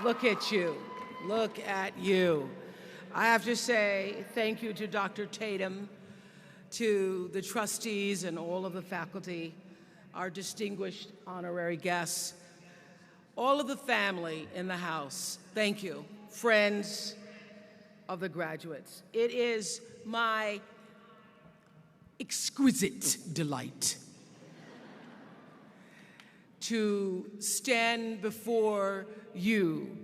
Look at you. Look at you. I have to say thank you to Dr. Tatum, to the trustees and all of the faculty, our distinguished honorary guests, all of the family in the house. Thank you. Friends of the graduates. It is my exquisite delight to stand before you,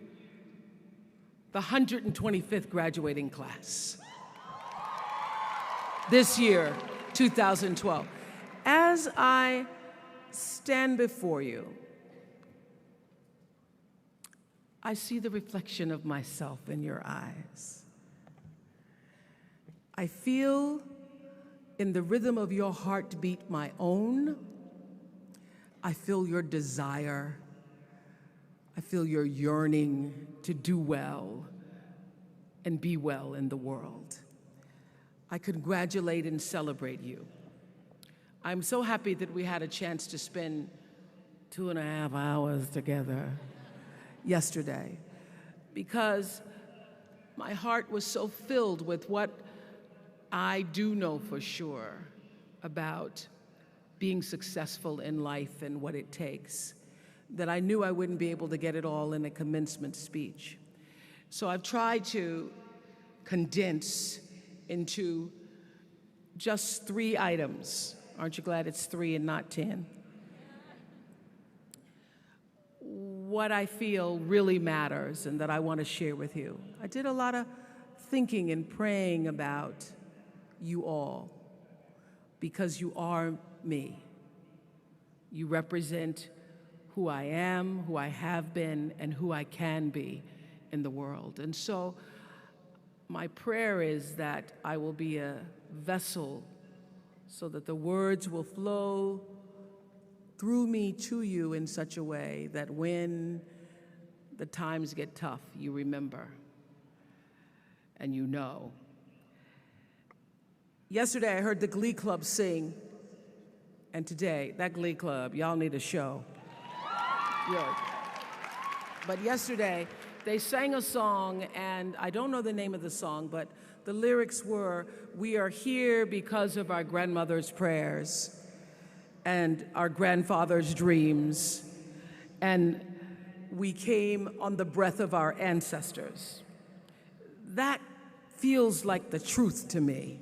the 125th graduating class, this year, 2012. As I stand before you, I see the reflection of myself in your eyes. I feel in the rhythm of your heartbeat my own. I feel your desire. I feel your yearning to do well and be well in the world. I congratulate and celebrate you. I'm so happy that we had a chance to spend 2.5 hours together yesterday, because my heart was so filled with what I do know for sure about being successful in life and what it takes, that I knew I wouldn't be able to get it all in a commencement speech. So I've tried to condense into just 3 items. Aren't you glad it's 3 and not 10? What I feel really matters and that I want to share with you. I did a lot of thinking and praying about you all, because you are me. You represent who I am, who I have been, and who I can be in the world. And so my prayer is that I will be a vessel so that the words will flow through me to you in such a way that when the times get tough, you remember and you know. Yesterday, I heard the Glee Club sing, and today, that Glee Club, y'all need a show. Really. But yesterday, they sang a song, and I don't know the name of the song, but the lyrics were, "We are here because of our grandmother's prayers and our grandfather's dreams, and we came on the breath of our ancestors." That feels like the truth to me.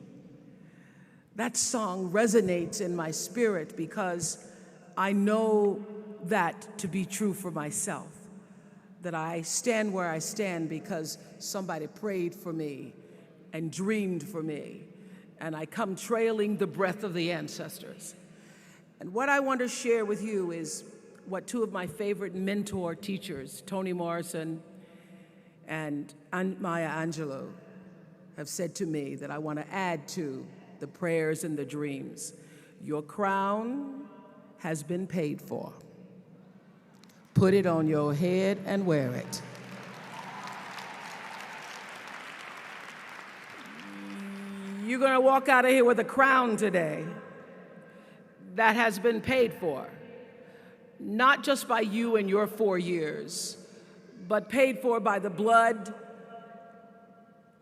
That song resonates in my spirit because I know that to be true for myself, that I stand where I stand because somebody prayed for me and dreamed for me, and I come trailing the breath of the ancestors. And what I want to share with you is what 2 of my favorite mentor teachers, Toni Morrison and Maya Angelou, have said to me that I want to add to the prayers and the dreams. Your crown has been paid for. Put it on your head and wear it. You're going to walk out of here with a crown today that has been paid for, not just by you and your 4 years, but paid for by the blood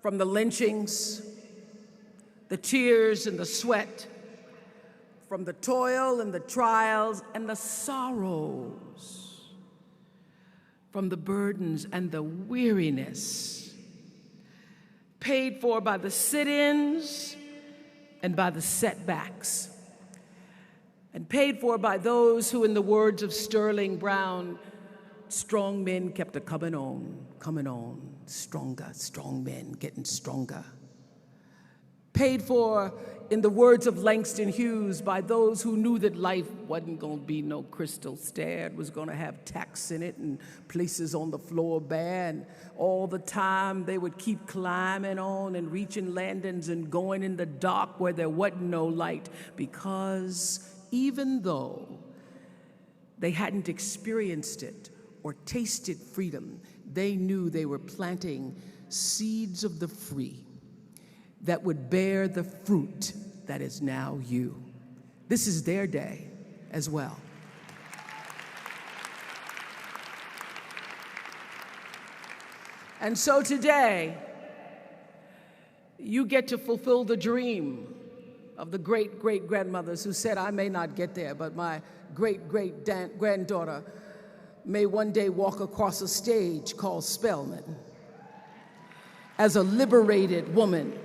from the lynchings, the tears and the sweat, from the toil and the trials and the sorrows, from the burdens and the weariness, paid for by the sit-ins and by the setbacks, and paid for by those who, in the words of Sterling Brown, strong men kept a coming on, stronger, strong men getting stronger. Paid for, in the words of Langston Hughes, by those who knew that life wasn't going to be no crystal stair. It was going to have tacks in it and places on the floor bare, and all the time they would keep climbing on and reaching landings and going in the dark where there wasn't no light, because even though they hadn't experienced it or tasted freedom, they knew they were planting seeds of the free that would bear the fruit that is now you. This is their day as well. And so today, you get to fulfill the dream of the great-great-grandmothers who said, I may not get there, but my great-great-granddaughter may one day walk across a stage called Spellman as a liberated woman,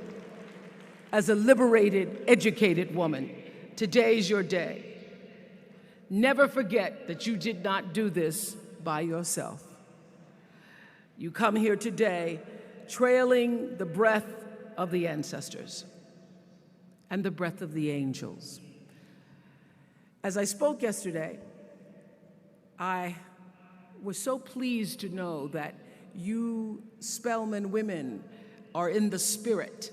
as a liberated, educated woman. Today's your day. Never forget that you did not do this by yourself. You come here today trailing the breath of the ancestors and the breath of the angels. As I spoke yesterday, I was so pleased to know that you Spellman women are in the spirit.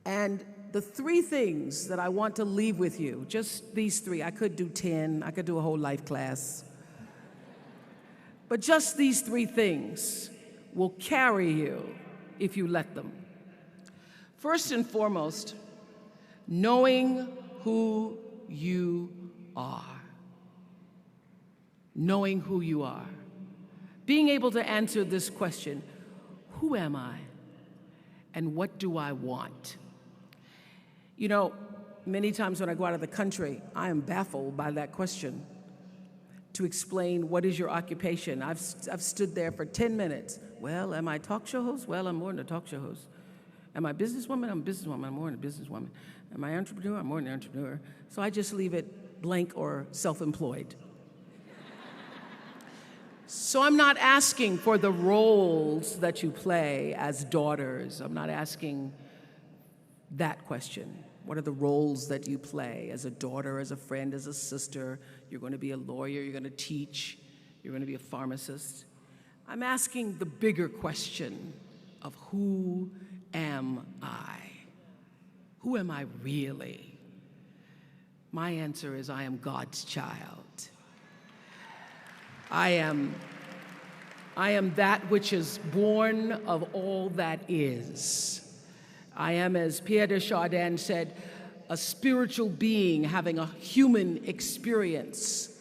And the three things that I want to leave with you, just these three, I could do 10, I could do a whole life class, but just these three things will carry you if you let them. First and foremost, knowing who you are. Knowing who you are. Being able to answer this question, who am I and what do I want? You know, many times when I go out of the country, I am baffled by that question. To explain what is your occupation. I've stood there for 10 minutes. Well, am I a talk show host? Well, I'm more than a talk show host. Am I a businesswoman? I'm a businesswoman. I'm more than a businesswoman. Am I an entrepreneur? I'm more than an entrepreneur. So I just leave it blank or self-employed. So I'm not asking for the roles that you play as daughters. I'm not asking that question. What are the roles that you play as a daughter, as a friend, as a sister? You're going to be a lawyer, you're going to teach, you're going to be a pharmacist. I'm asking the bigger question of who am I? Who am I really? My answer is I am God's child. I am that which is born of all that is. I am, as Pierre de Chardin said, a spiritual being having a human experience,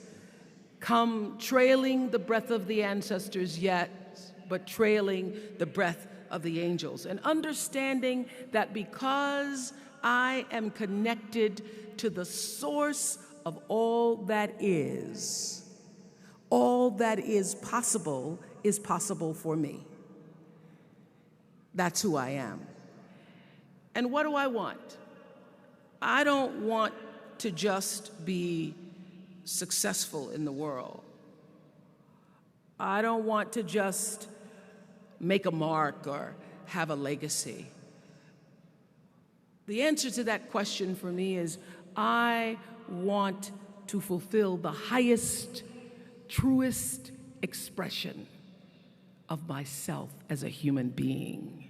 come trailing the breath of the ancestors yet, but trailing the breath of the angels. And understanding that because I am connected to the source of all that is possible for me. That's who I am. And what do I want? I don't want to just be successful in the world. I don't want to just make a mark or have a legacy. The answer to that question for me is I want to fulfill the highest, truest expression of myself as a human being.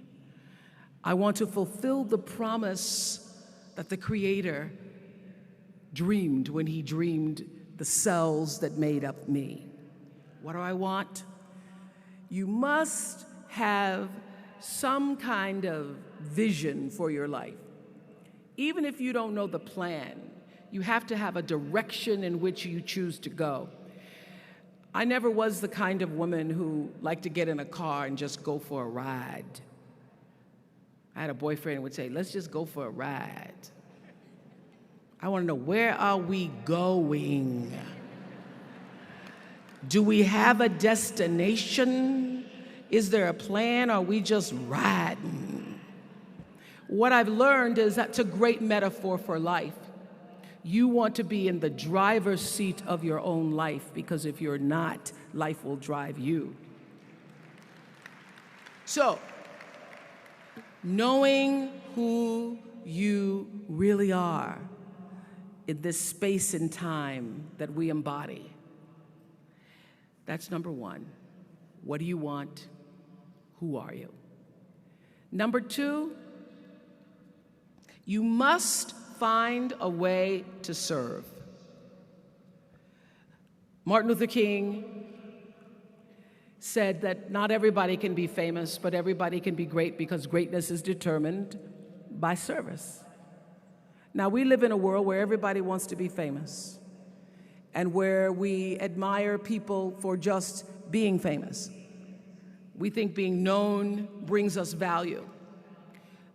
I want to fulfill the promise that the Creator dreamed when He dreamed the cells that made up me. What do I want? You must have some kind of vision for your life. Even if you don't know the plan, you have to have a direction in which you choose to go. I never was the kind of woman who liked to get in a car and just go for a ride. I had a boyfriend who would say, let's just go for a ride. I want to know, where are we going? Do we have a destination? Is there a plan? Or are we just riding? What I've learned is that's a great metaphor for life. You want to be in the driver's seat of your own life, because if you're not, life will drive you. So, knowing who you really are in this space and time that we embody. That's number one. What do you want? Who are you? Number two, you must find a way to serve. Martin Luther King said that not everybody can be famous, but everybody can be great, because greatness is determined by service. Now, we live in a world where everybody wants to be famous and where we admire people for just being famous. We think being known brings us value.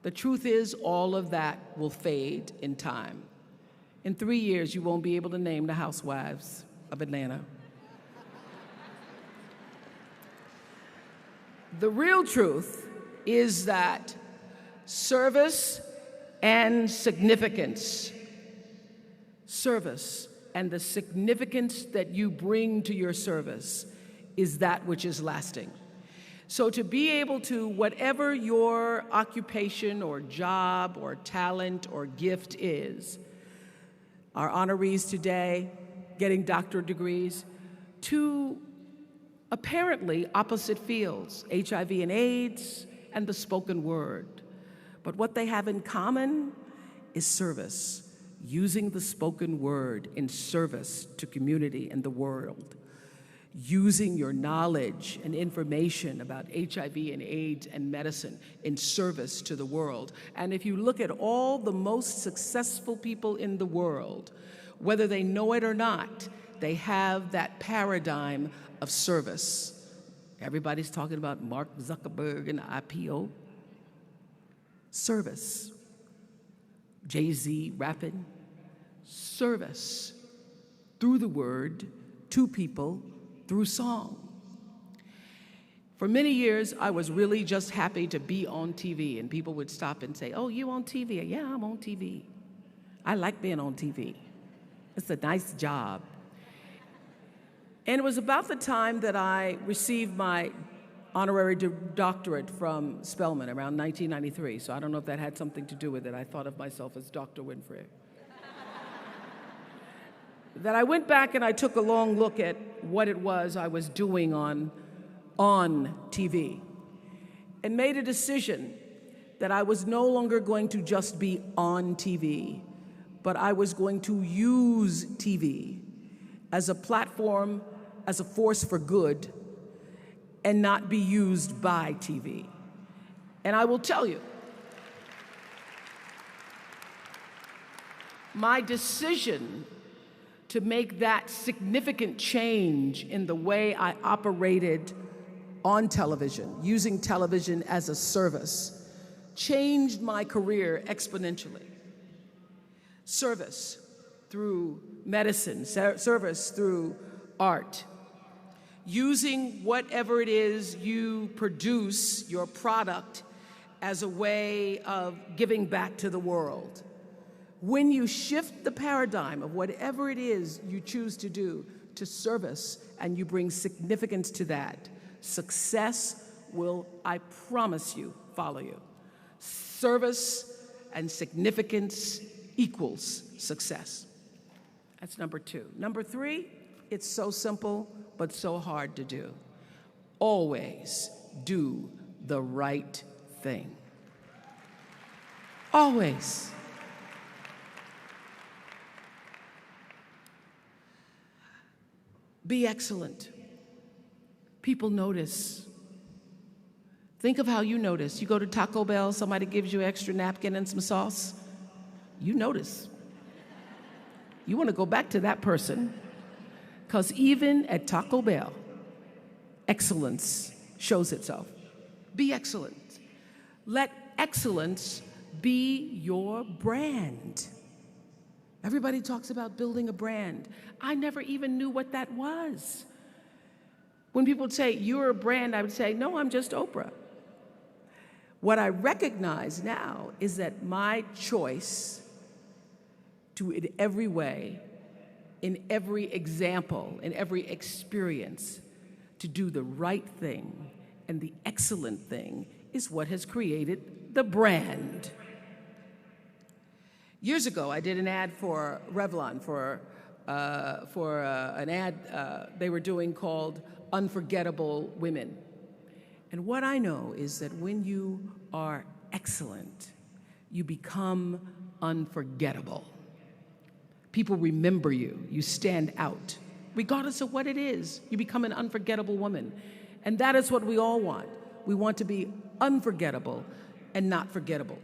The truth is, all of that will fade in time. In 3 years, you won't be able to name the housewives of Atlanta. The real truth is that service and significance, service and the significance that you bring to your service is that which is lasting. So to be able to, whatever your occupation or job or talent or gift is, our honorees today getting doctorate degrees, to apparently opposite fields, HIV and AIDS and the spoken word. But what they have in common is service, using the spoken word in service to community and the world, using your knowledge and information about HIV and AIDS and medicine in service to the world. And if you look at all the most successful people in the world, whether they know it or not, they have that paradigm of service. Everybody's talking about Mark Zuckerberg and IPO. Service. Jay-Z rapping. Service. Through the word, to people, through song. For many years, I was really just happy to be on TV, and people would stop and say, "Oh, you on TV?" "Yeah, I'm on TV. I like being on TV. It's a nice job." And it was about the time that I received my honorary doctorate from Spellman around 1993, so I don't know if that had something to do with it. I thought of myself as Dr. Winfrey. That I went back and I took a long look at what it was I was doing on TV and made a decision that I was no longer going to just be on TV, but I was going to use TV as a platform, as a force for good, and not be used by TV. And I will tell you, my decision to make that significant change in the way I operated on television, using television as a service, changed my career exponentially. Service through medicine, service through art, using whatever it is you produce, your product, as a way of giving back to the world. When you shift the paradigm of whatever it is you choose to do to service and you bring significance to that, success will, I promise you, follow you. Service and significance equals success. That's number 2. Number 3, it's so simple but so hard to do. Always do the right thing. Always. Be excellent. People notice. Think of how you notice. You go to Taco Bell, somebody gives you an extra napkin and some sauce. You notice. You want to go back to that person, because even at Taco Bell, excellence shows itself. Be excellent. Let excellence be your brand. Everybody talks about building a brand. I never even knew what that was. When people would say, "You're a brand," I would say, "No, I'm just Oprah." What I recognize now is that my choice to, in every way, in every example, in every experience, to do the right thing and the excellent thing is what has created the brand. Years ago, I did an ad for Revlon for an ad they were doing called Unforgettable Women. And what I know is that when you are excellent, you become unforgettable. People remember you. You stand out. Regardless of what it is, you become an unforgettable woman. And that is what we all want. We want to be unforgettable and not forgettable.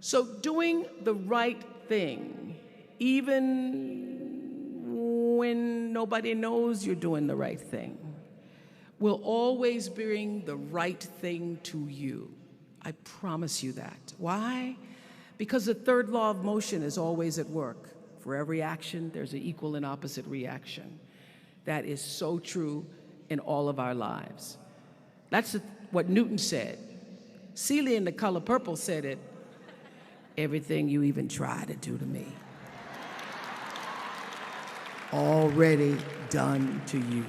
So doing the right thing, even when nobody knows you're doing the right thing, will always bring the right thing to you. I promise you that. Why? Because the third law of motion is always at work. For every action, there's an equal and opposite reaction. That is so true in all of our lives. That's what Newton said. Celia in The Color Purple said it. Everything you even try to do to me, already done to you.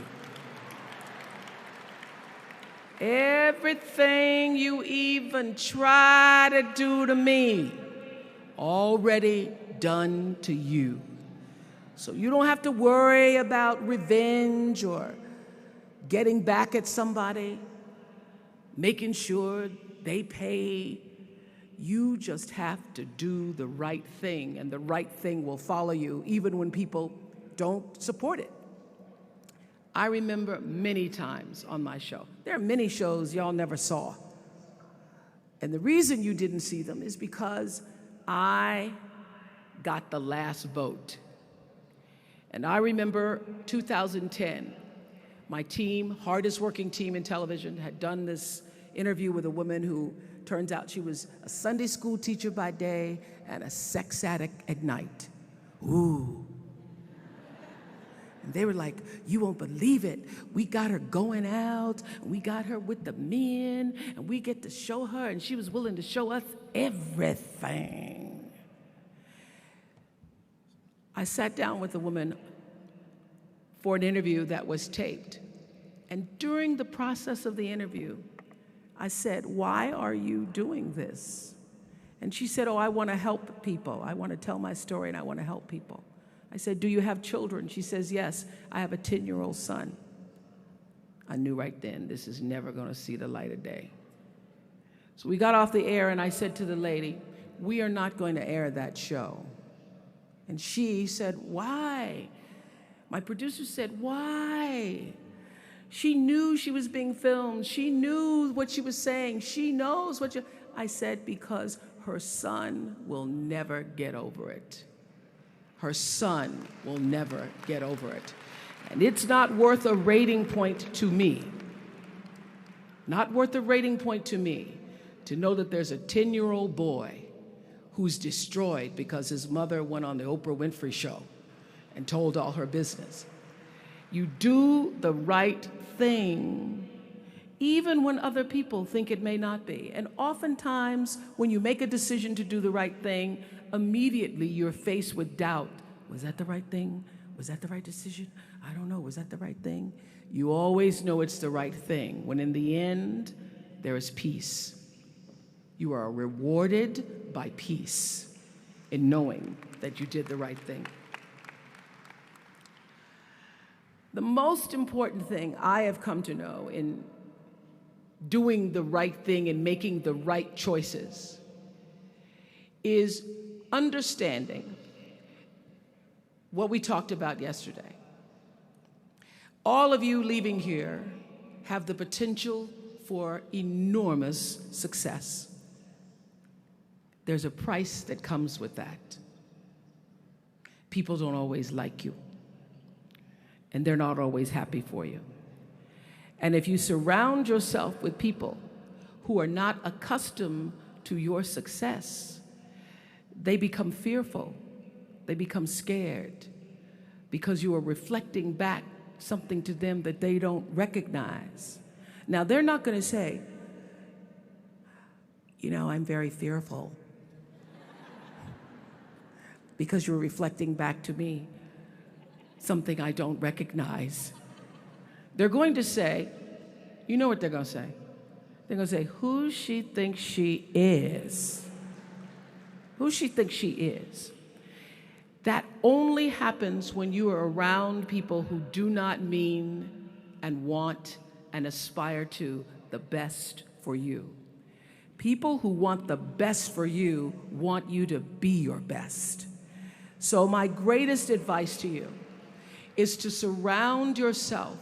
Everything you even try to do to me, already done to you. So you don't have to worry about revenge or getting back at somebody, making sure they pay. You just have to do the right thing, and the right thing will follow you even when people don't support it. I remember many times on my show. There are many shows y'all never saw. And the reason you didn't see them is because I got the last vote. And I remember 2010, my team, hardest working team in television, had done this interview with a woman who turns out she was a Sunday school teacher by day and a sex addict at night. Ooh. And they were like, you won't believe it. We got her going out, and we got her with the men, and we get to show her, and she was willing to show us everything. I sat down with a woman for an interview that was taped. And during the process of the interview, I said, why are you doing this? And she said, oh, I want to help people. I want to tell my story, and I want to help people. I said, do you have children? She says, yes, I have a 10-year-old son. I knew right then, this is never going to see the light of day. So we got off the air, and I said to the lady, we are not going to air that show. And she said, why? My producer said, why? She knew she was being filmed. She knew what she was saying. She knows what you... I said, because her son will never get over it. Her son will never get over it. And it's not worth a rating point to me. Not worth a rating point to me to know that there's a 10-year-old boy who's destroyed because his mother went on the Oprah Winfrey show and told all her business. You do the right thing, even when other people think it may not be. And oftentimes, when you make a decision to do the right thing, immediately you're faced with doubt. Was that the right thing? Was that the right decision? I don't know. Was that the right thing? You always know it's the right thing, when in the end, there is peace. You are rewarded by peace in knowing that you did the right thing. The most important thing I have come to know in doing the right thing and making the right choices is understanding what we talked about yesterday. All of you leaving here have the potential for enormous success. There's a price that comes with that. People don't always like you, and they're not always happy for you. And if you surround yourself with people who are not accustomed to your success, they become fearful, they become scared, because you are reflecting back something to them that they don't recognize. Now, they're not going to say, you know, I'm very fearful, because you're reflecting back to me something I don't recognize. They're going to say, you know what they're going to say? They're going to say, who she thinks she is. Who she thinks she is. That only happens when you are around people who do not mean and want and aspire to the best for you. People who want the best for you want you to be your best. So my greatest advice to you is to surround yourself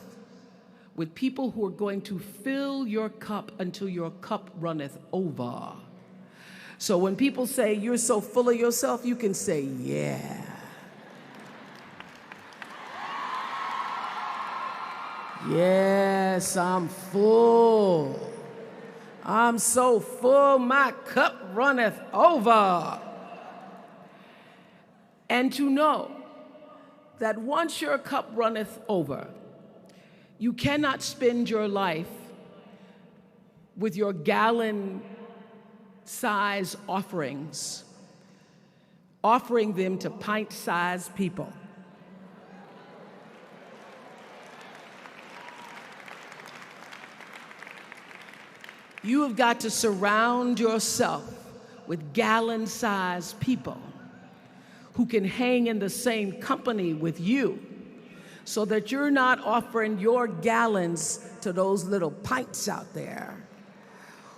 with people who are going to fill your cup until your cup runneth over. So when people say you're so full of yourself, you can say, yeah. Yes, Yes, I'm full. I'm so full, my cup runneth over. And to know that once your cup runneth over, you cannot spend your life with your gallon-size offerings, offering them to pint-sized people. You have got to surround yourself with gallon-sized people who can hang in the same company with you so that you're not offering your gallons to those little pints out there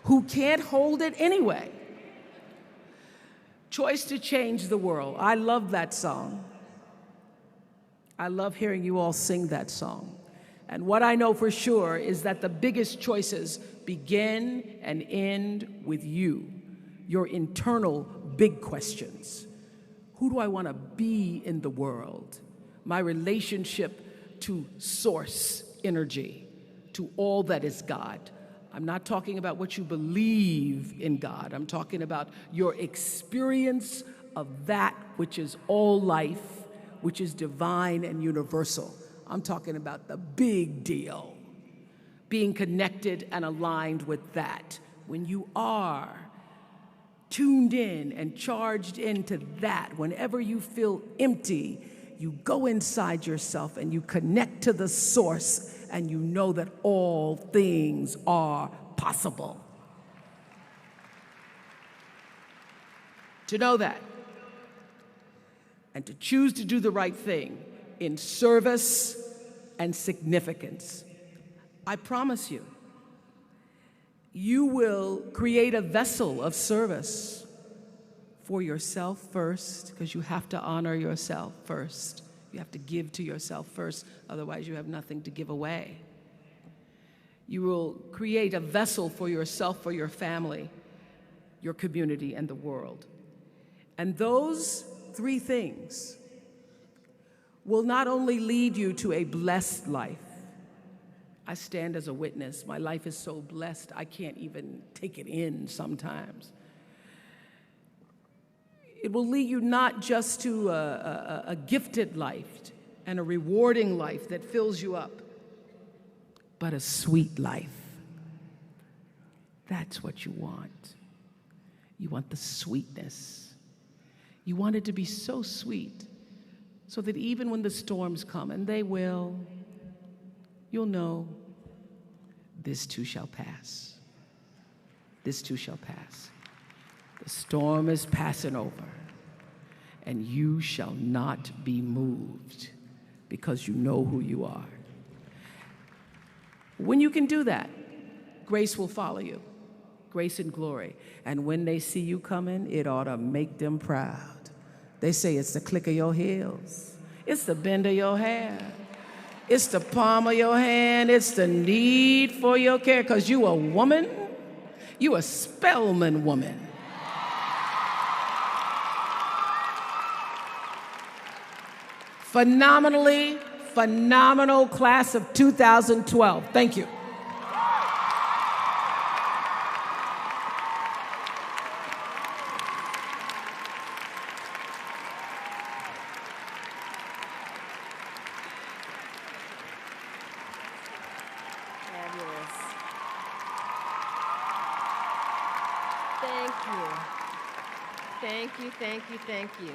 who can't hold it anyway. Choice to Change the World. I love that song. I love hearing you all sing that song. And what I know for sure is that the biggest choices begin and end with you, your internal big questions. Who do I want to be in the world? My relationship to source energy, to all that is God. I'm not talking about what you believe in God. I'm talking about your experience of that which is all life, which is divine and universal. I'm talking about the big deal, being connected and aligned with that. When you are tuned in and charged into that, whenever you feel empty, you go inside yourself and you connect to the source and you know that all things are possible. To know that and to choose to do the right thing in service and significance, I promise you, you will create a vessel of service for yourself first, because you have to honor yourself first. You have to give to yourself first, otherwise you have nothing to give away. You will create a vessel for yourself, for your family, your community, and the world. And those three things will not only lead you to a blessed life. I stand as a witness. My life is so blessed, I can't even take it in sometimes. It will lead you not just to a gifted life and a rewarding life that fills you up, but a sweet life. That's what you want. You want the sweetness. You want it to be so sweet so that even when the storms come, and they will, you'll know this too shall pass. This too shall pass. The storm is passing over, and you shall not be moved because you know who you are. When you can do that, grace will follow you, grace and glory. And when they see you coming, it ought to make them proud. They say it's the click of your heels, it's the bend of your hair, it's the palm of your hand, it's the need for your care, because you a woman, you a Spellman woman. Phenomenal class of 2012. Thank you. Fabulous. Thank you. Thank you, thank you, thank you.